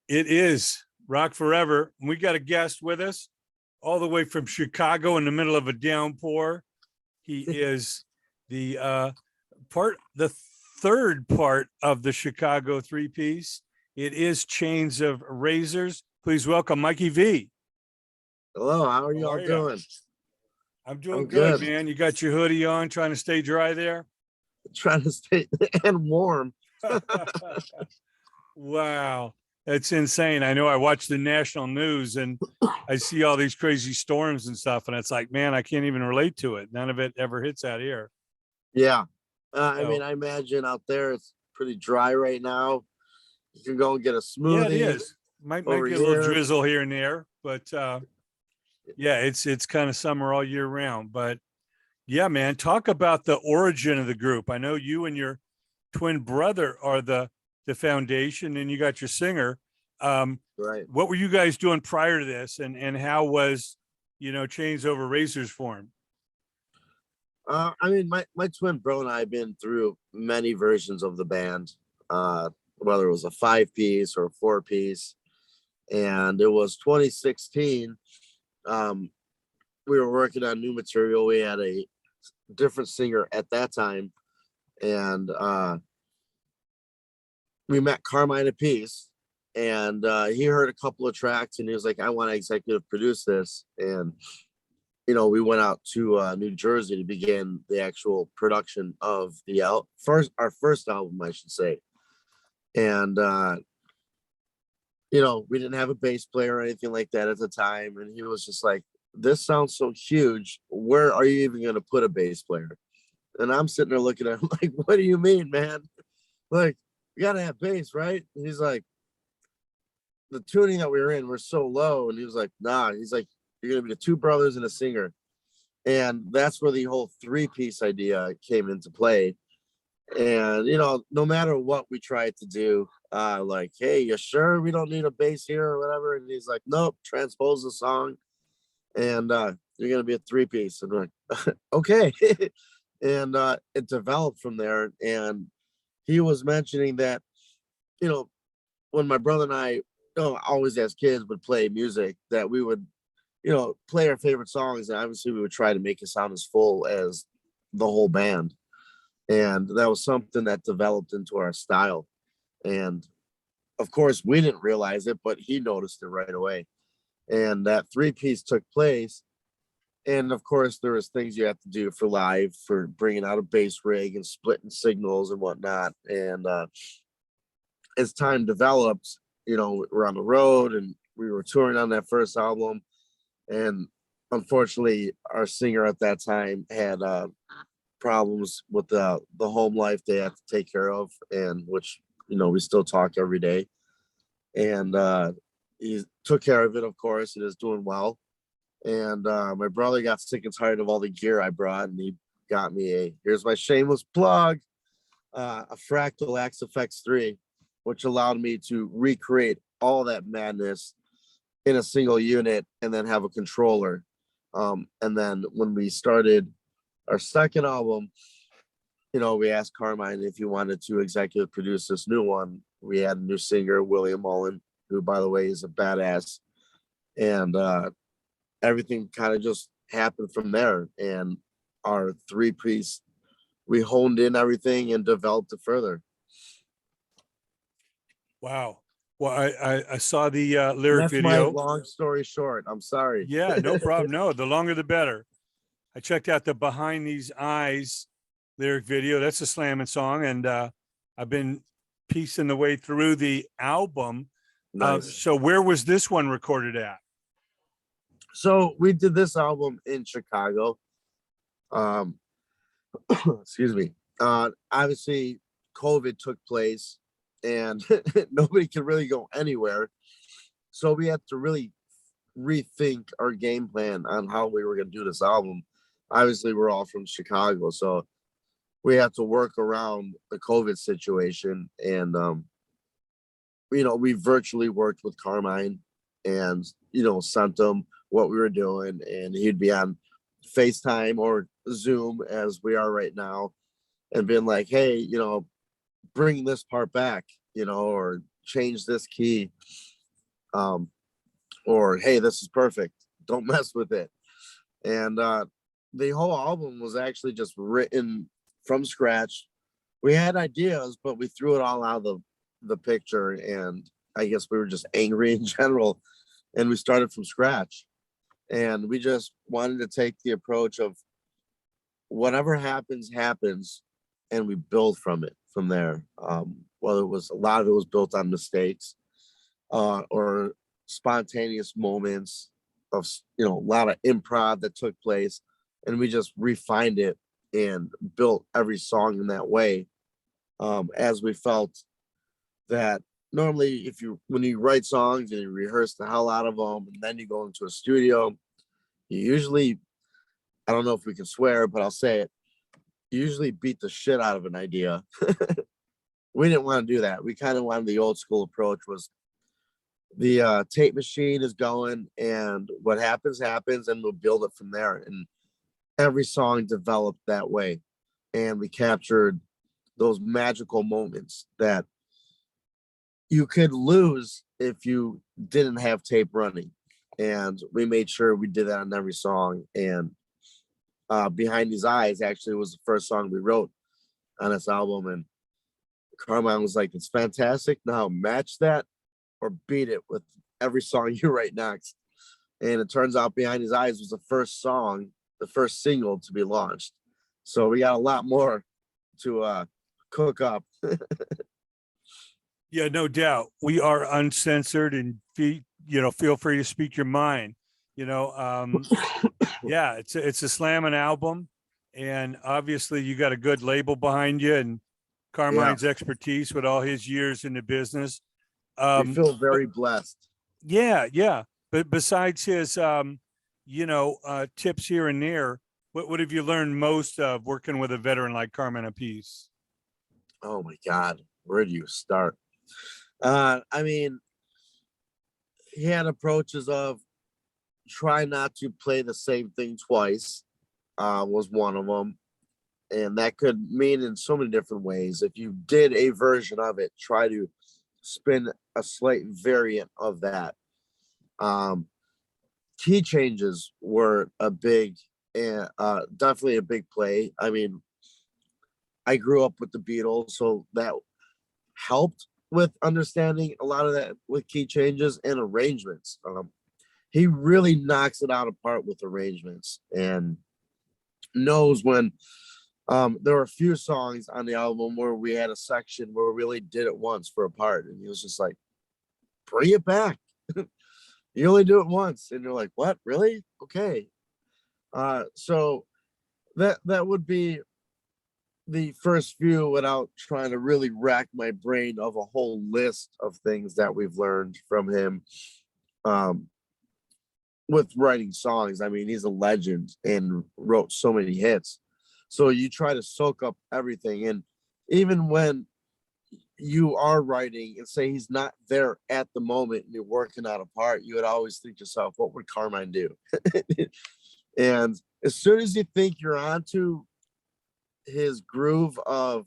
It is Rock Forever. We got a guest with us all the way from Chicago in the middle of a downpour. He is the the third part of the Chicago three-piece. It is Chains of Razors. Please welcome Mikey V. Hello, how are you all doing? I'm doing good, man. You got your hoodie on, trying to stay dry there? Trying to stay and warm. Wow. That's insane. I know I watch the national news and I see all these crazy storms and stuff. And it's like, man, I can't even relate to it. None of it ever hits out here. Yeah. I mean, I imagine out there it's pretty dry right now. You can go and get a smoothie. Yeah, it is. Might get a little drizzle here and there. But yeah, it's kind of summer all year round. But yeah, man, talk about the origin of the group. I know you and your twin brother are the foundation, and you got your singer. Right. What were you guys doing prior to this, and how was, Chains Over Razors formed? I mean, my twin bro and I have been through many versions of the band, whether it was a 5-piece or a 4-piece. And it was 2016. We were working on new material. We had a different singer at that time, and we met Carmine at Peace, and he heard a couple of tracks and he was like, I want to executive produce this. And we went out to New Jersey to begin the actual production of our first album, I should say. And we didn't have a bass player or anything like that at the time, and he was just like, this sounds so huge, where are you even going to put a bass player? And I'm sitting there looking at him like, what do you mean, man? Like, you gotta have bass, right? And he's like, the tuning that we were in, we're so low. And he was like, nah. He's like, you're gonna be the two brothers and a singer. And that's where the whole 3-piece idea came into play. And no matter what we tried to do, like, hey, you sure we don't need a bass here or whatever? And he's like, nope, transpose the song, and you're gonna be a 3-piece. And we're like, okay. And it developed from there. And he was mentioning that, when my brother and I, always as kids would play music, that we would, play our favorite songs. And obviously we would try to make it sound as full as the whole band. And that was something that developed into our style. And of course we didn't realize it, but he noticed it right away. And that 3-piece took place. And of course, there was things you have to do for live, for bringing out a bass rig and splitting signals and whatnot. And as time developed, we're on the road and we were touring on that first album. And unfortunately, our singer at that time had problems with the home life they had to take care of, and which, we still talk every day. And he took care of it, of course, and is doing well. And my brother got sick and tired of all the gear I brought, and he got me here's my shameless plug, a Fractal Axe FX 3, which allowed me to recreate all that madness in a single unit and then have a controller. And then when we started our second album, we asked Carmine if he wanted to executive produce this new one. We had a new singer, William Mullen, who, by the way, is a badass. And everything kind of just happened from there. And our 3-piece, we honed in everything and developed it further. Wow. Well, I saw the lyric video. My long story short. I'm sorry. Yeah, no problem. No, the longer the better. I checked out the Behind These Eyes lyric video. That's a slamming song. And I've been piecing the way through the album. Nice. So where was this one recorded at? So we did this album in Chicago. Excuse me. Obviously, COVID took place and nobody could really go anywhere. So we had to really rethink our game plan on how we were going to do this album. Obviously, we're all from Chicago, so we had to work around the COVID situation. And, we virtually worked with Carmine and, sent him what we were doing, and he'd be on FaceTime or Zoom as we are right now and been like, hey, bring this part back, or change this key. or hey, this is perfect, don't mess with it. And the whole album was actually just written from scratch. We had ideas, but we threw it all out of the picture, and I guess we were just angry in general, and we started from scratch. And we just wanted to take the approach of whatever happens happens, and we build from it from there. Whether it was, a lot of it was built on mistakes, or spontaneous moments of, a lot of improv that took place, and we just refined it and built every song in that way, as we felt that normally, when you write songs and you rehearse the hell out of them and then you go into a studio, you usually, I don't know if we can swear, but I'll say it, you usually beat the shit out of an idea. We didn't want to do that. We kind of wanted, the old school approach was, the tape machine is going, and what happens happens, and we'll build it from there. And every song developed that way, and we captured those magical moments that you could lose if you didn't have tape running. And we made sure we did that on every song. And Behind These Eyes actually was the first song we wrote on this album, and Carmine was like, it's fantastic, now match that or beat it with every song you write next. And it turns out Behind His Eyes was the first song, the first single to be launched. So we got a lot more to cook up. Yeah, no doubt. We are uncensored, and feel free to speak your mind. Yeah, it's a slamming album, and obviously you got a good label behind you, and Carmine's expertise with all his years in the business. We feel very blessed. Yeah. But besides his, tips here and there, what have you learned most of working with a veteran like Carmine Appice? Oh my God, where do you start? I mean, he had approaches of try not to play the same thing twice, was one of them. And that could mean in so many different ways. If you did a version of it, try to spin a slight variant of that. Key changes were a big, definitely a big play. I mean, I grew up with the Beatles, so that helped with understanding a lot of that with key changes and arrangements. He really knocks it out apart with arrangements, and knows when, there were a few songs on the album where we had a section where we really did it once for a part, and he was just like, bring it back. You only do it once, and you're like, what, really? Okay. So that would be the first few, without trying to really rack my brain of a whole list of things that we've learned from him, with writing songs. I mean, he's a legend and wrote so many hits. So you try to soak up everything. And even when you are writing and say he's not there at the moment and you're working out a part, you would always think to yourself, what would Carmine do? And as soon as you think you're onto his groove of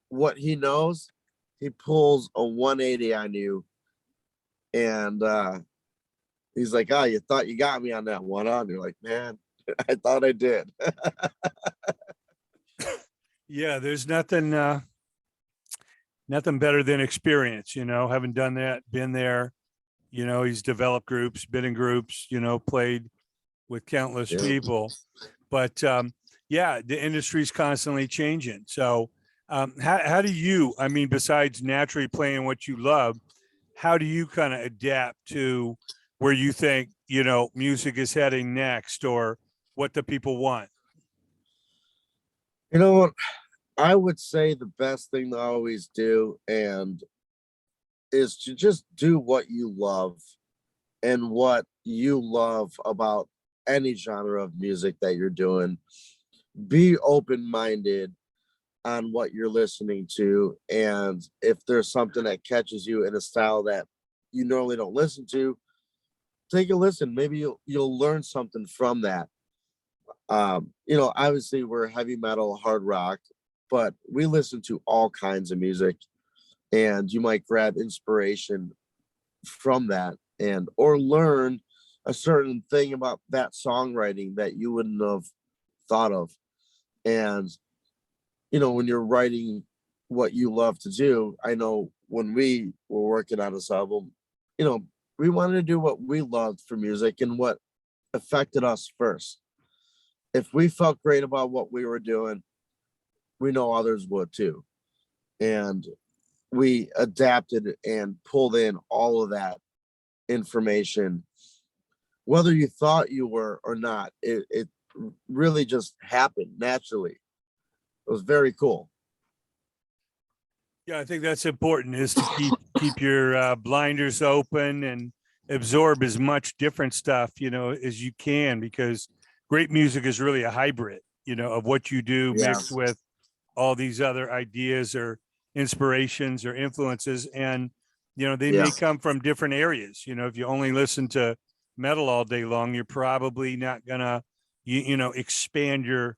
what he knows, he pulls a 180 on you. And he's like, oh, you thought you got me on that one, huh? And you're like, man, I thought I did. Yeah, there's nothing better than experience, having done that, been there. He's developed groups, been in groups, played with countless people. But the industry's constantly changing. So how do you, I mean, besides naturally playing what you love, how do you kind of adapt to where you think, music is heading next, or what the people want? You know what? I would say the best thing to always do is to just do what you love, and what you love about any genre of music that you're doing. Be open-minded on what you're listening to. And if there's something that catches you in a style that you normally don't listen to, take a listen. Maybe you'll learn something from that. Obviously we're heavy metal, hard rock, but we listen to all kinds of music, and you might grab inspiration from that, and or learn a certain thing about that songwriting that you wouldn't have thought of. And when you're writing what you love to do, I know when we were working on this album, we wanted to do what we loved for music and what affected us first. If we felt great about what we were doing, we know others would too. And we adapted and pulled in all of that information, whether you thought you were or not. It really just happened naturally. It was very cool. Yeah, I think that's important, is to keep your blinders open and absorb as much different stuff, as you can, because great music is really a hybrid, of what you do mixed with all these other ideas or inspirations or influences. And, they may come from different areas. If you only listen to metal all day long, you're probably not gonna, expand your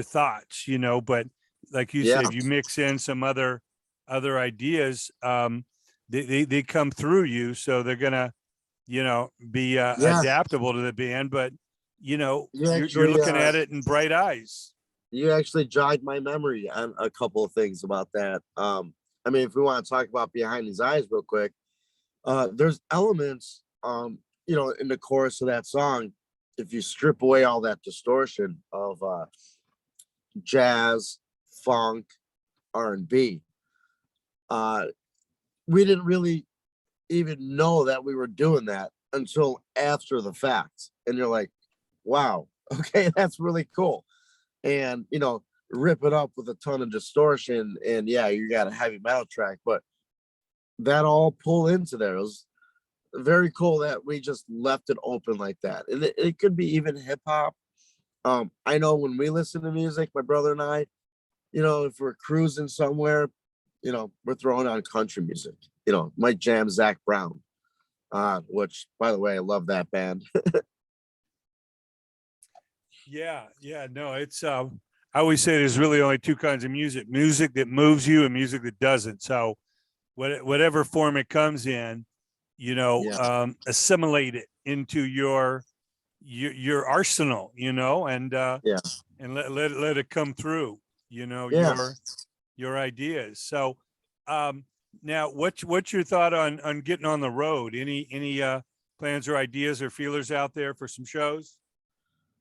thoughts, but like you said, if you mix in some other ideas, they come through you, so they're gonna be adaptable to the band, but you're looking at it in bright eyes. You actually jogged my memory on a couple of things about that. If we want to talk about Behind These Eyes real quick, there's elements in the chorus of that song, if you strip away all that distortion of jazz, funk, R&B, we didn't really even know that we were doing that until after the fact. And you're like, wow, okay, that's really cool. And, rip it up with a ton of distortion. And yeah, you got a heavy metal track, but that all pull into there. It was very cool that we just left it open like that. And it could be even hip hop. I know when we listen to music, my brother and I, if we're cruising somewhere, we're throwing on country music, might jam Zach Brown, which, by the way, I love that band. Yeah. No, it's, I always say there's really only two kinds of music that moves you and music that doesn't. So whatever form it comes in, assimilate it into your arsenal, and let it come through, your ideas. So, now what's your thought on getting on the road? Any plans or ideas or feelers out there for some shows?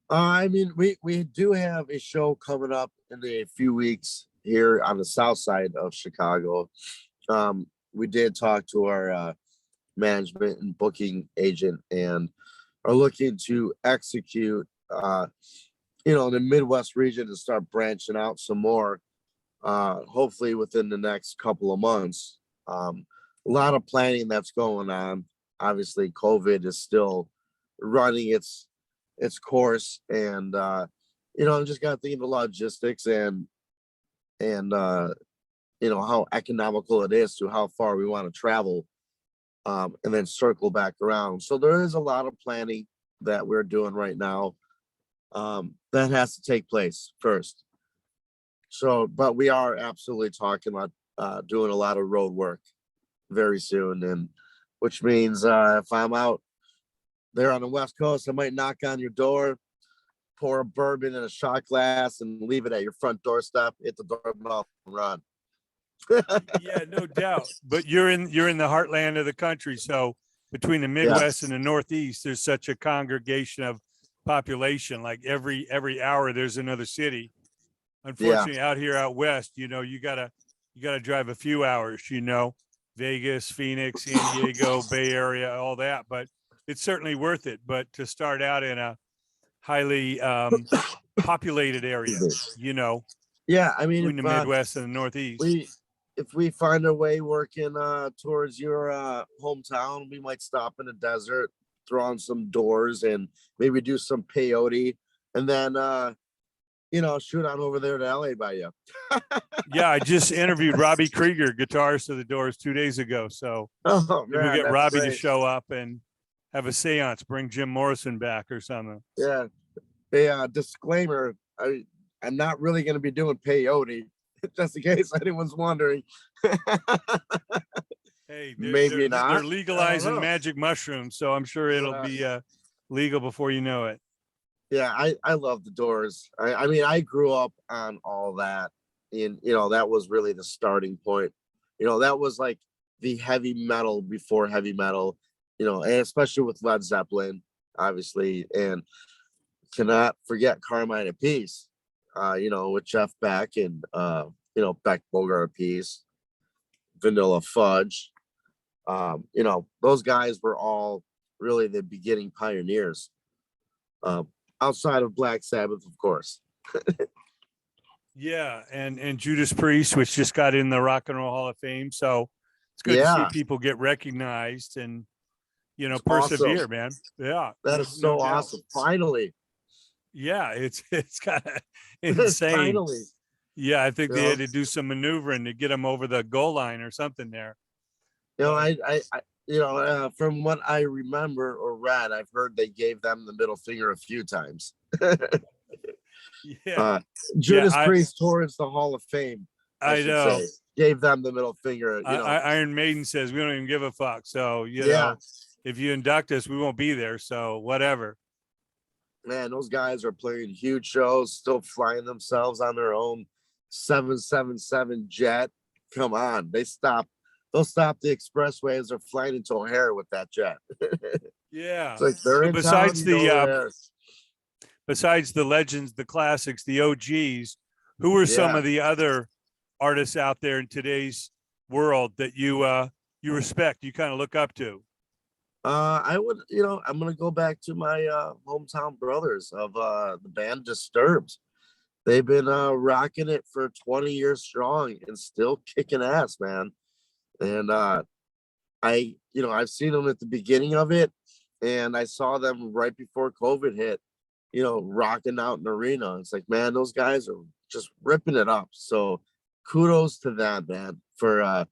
We do have a show coming up in a few weeks here on the south side of Chicago. We did talk to our management and booking agent and are looking to execute, the Midwest region and start branching out some more, hopefully within the next couple of months. A lot of planning that's going on. Obviously, COVID is still running its course, and I'm just got to think of the logistics and how economical it is to how far we want to travel, and then circle back around. So there is a lot of planning that we're doing right now, that has to take place first. So, but we are absolutely talking about doing a lot of road work very soon, and which means if I'm out there on the West Coast, I might knock on your door, pour a bourbon in a shot glass, and leave it at your front doorstep, hit the doorbell, and run. Yeah, no doubt. But you're in the heartland of the country, so between the Midwest and the Northeast, there's such a congregation of population. Like every hour, there's another city. Unfortunately, out here out west, you gotta drive a few hours. Vegas, Phoenix, San Diego, Bay Area, all that. But it's certainly worth it. But to start out in a highly populated area, Yeah, between the Midwest and the Northeast. If we find a way working towards your hometown, we might stop in the desert, throw on some doors, and maybe do some peyote, and then shoot on over there to LA by you. Yeah, I just interviewed Robbie Krieger, guitarist of the Doors, 2 days ago. So maybe we'll get Robbie to show up and have a seance, bring Jim Morrison back or something. Yeah. A disclaimer, I'm not really going to be doing peyote, just in case anyone's wondering. Hey, Maybe not. They're I don't legalizing know. magic mushrooms, so I'm sure it'll be legal before you know it. Yeah, I love the Doors. I mean, I grew up on all that, and that was really the starting point. That was like the heavy metal before heavy metal. And especially with Led Zeppelin, obviously, and cannot forget Carmine Apiece. With Jeff Beck and Beck Bogart Apiece, Vanilla Fudge. Those guys were all really the beginning pioneers. Outside of Black Sabbath, of course. Yeah, and Judas Priest, which just got in the Rock and Roll Hall of Fame. So it's good to see Yeah, people get recognized and it's persevere, awesome. man. Yeah, That is so no doubt. awesome. Finally, Yeah, it's kind of insane. finally. Yeah, I think You they know, had to do some maneuvering to get them over the goal line or something there. from what I remember or read, I've heard they gave them the middle finger a few times. Yeah, Judas yeah, Priest towards the Hall of Fame, I should know. say, gave them the middle finger. Iron Maiden says we don't even give a fuck. So Yeah, if you induct us, we won't be there. So whatever. man, those guys are playing huge shows, still flying themselves on their own 777 jet. Come on, they'll stop the expressways. They're flying into O'Hare with that jet. Yeah. It's like they're in Besides town, they're there. besides the legends, the classics, the OGs, who are some Yeah. of the other artists out there in today's world that you respect, you kind of look up to? I would, I'm gonna go back to my hometown brothers of the band Disturbed. They've been rocking it for 20 years strong and still kicking ass, man. And I've seen them at the beginning of it, and I saw them right before COVID hit, rocking out an arena. It's like, man, those guys are just ripping it up. So kudos to them, man, for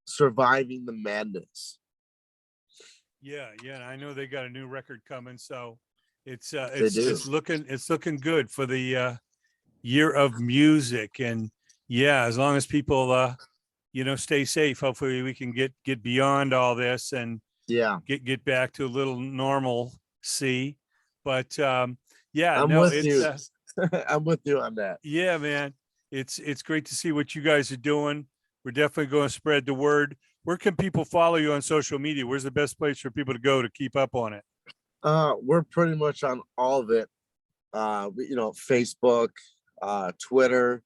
surviving the madness. Yeah, I know they got a new record coming, so it's They do. it's looking good for the year of music. And yeah, as long as people stay safe, hopefully we can get beyond all this and Yeah, get back to a little normalcy. But yeah, I'm no, with it's you. I'm with you on that. yeah, man, it's great to see what you guys are doing. We're definitely going to spread the word. Where can people follow you on social media? Where's the best place for people to go to keep up on it? We're pretty much on all of it. Facebook, Twitter,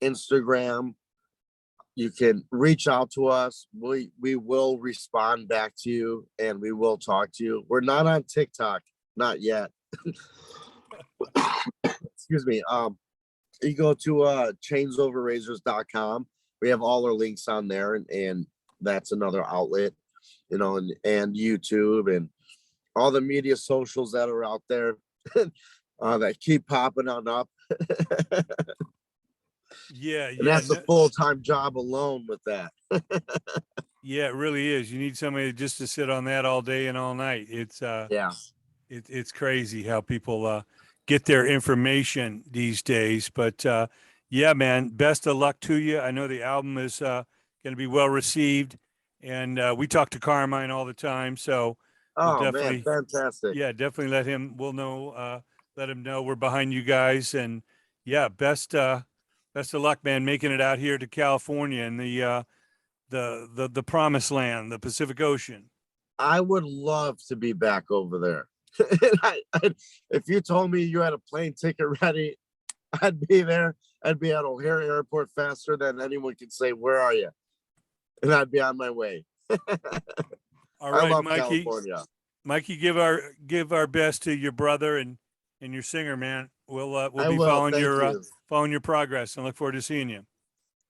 Instagram. You can reach out to us. We will respond back to you, and we will talk to you. We're not on TikTok, not yet. Excuse me. You go to chainsoverrazors.com. We have all our links on there, and that's another outlet, and YouTube and all the media socials that are out there that keep popping on up. Yeah, And that's a full-time job alone with that. Yeah, it really is. You need somebody just to sit on that all day and all night. It's Yeah. it's crazy how people get their information these days. But yeah, man, best of luck to you. I know the album is going to be well received, and we talk to Carmine all the time, so we'll definitely, man, fantastic. yeah, definitely let him know we're behind you guys. And yeah, best of luck, man, making it out here to California and the promised land, the Pacific Ocean. I would love to be back over there. If you told me you had a plane ticket ready, I'd be there. I'd be at O'Hare Airport faster than anyone can say, "Where are you?" And I'd be on my way. All right, I love Mikey. California. Mikey, give our best to your brother and your singer, man. We'll be following following your progress and look forward to seeing you.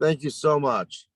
Thank you so much.